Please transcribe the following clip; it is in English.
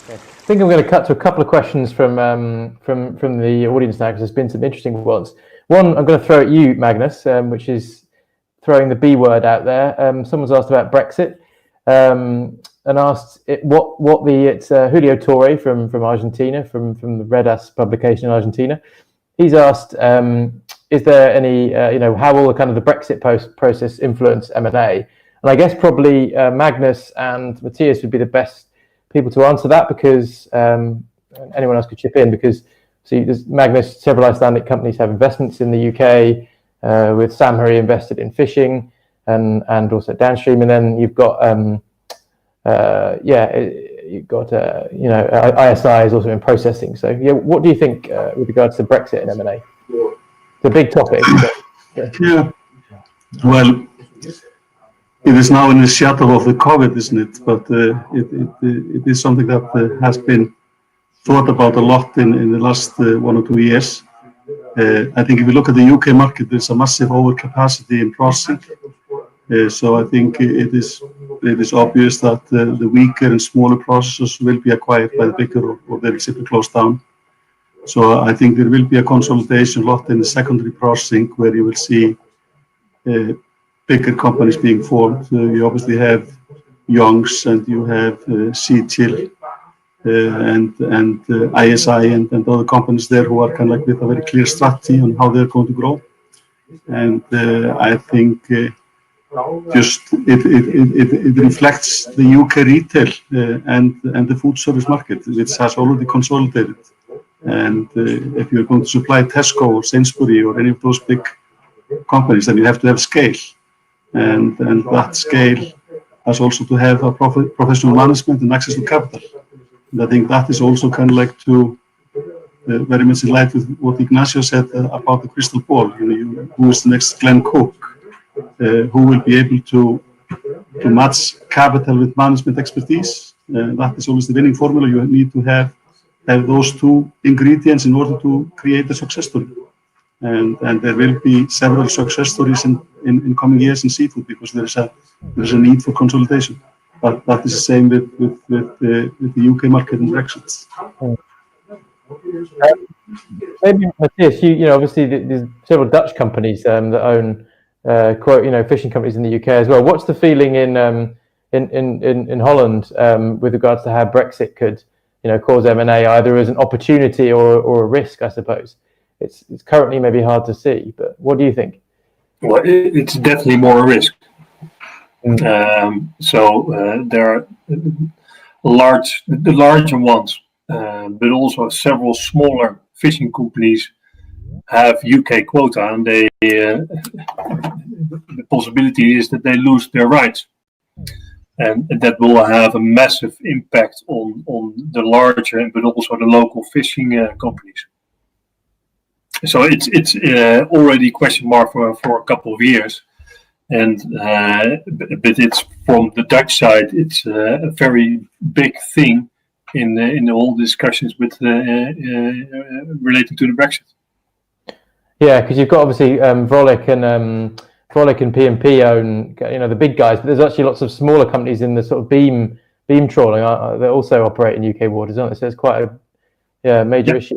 Okay. I think I'm going to cut to a couple of questions from the audience now, because there's been some interesting ones. One I'm going to throw at you, Magnus, which is throwing the B word out there. Someone's asked about Brexit and asked it's Julio Torre from Argentina, from the Redas publication in Argentina. He's asked, is there any, how will the Brexit process influence M&A? And I guess probably Magnus and Matthias would be the best people to answer that, because anyone else could chip in, because there's Magnus, several Icelandic companies have investments in the UK, with Samhari invested in fishing and also downstream, and then you've got ISI is also in processing. So what do you think with regards to Brexit and M&A? It's a big topic. Yeah. Well, it is now in the shadow of the COVID, isn't it? But it is something that has been thought about a lot in the last 1 or 2 years. I think if you look at the UK market, there's a massive overcapacity in processing. So I think it is obvious that the weaker and smaller processors will be acquired by the bigger, or they will simply close down. So I think there will be a consolidation a lot in the secondary processing, where you will see bigger companies being formed. You obviously have Young's, and you have Seachill, and ISI and other companies there who are with a very clear strategy on how they're going to grow. And I think it reflects the UK retail and the food service market, which has already consolidated. And if you're going to supply Tesco or Sainsbury or any of those big companies, then you have to have scale. And that scale has also to have a professional management and access to capital. And I think that is also to very much in line with what Ignacio said about the crystal ball. Who is the next Glenn Cook? Who will be able to match capital with management expertise? That is always the winning formula. You need to have those two ingredients in order to create a success story. And there will be several success stories in coming years in seafood, because there's a need for consolidation. But that is the same with the UK market and Brexit. Maybe Matthias, obviously there's several Dutch companies that own fishing companies in the UK as well. What's the feeling in Holland with regards to how Brexit could cause M&A, either as an opportunity or a risk? I suppose it's currently maybe hard to see, but what do you think? Well, it's definitely more a risk. There are the larger ones, but also several smaller fishing companies have UK quota, and the possibility is that they lose their rights, and that will have a massive impact on the larger but also the local fishing companies. So it's already a question mark for a couple of years, but it's from the Dutch side, it's a very big thing in the whole discussions with relating to the Brexit. Yeah, because you've got obviously Vrolik and P&P own the big guys, but there's actually lots of smaller companies in the sort of beam trawling that also operate in UK waters, aren't they? So it's quite a major issue.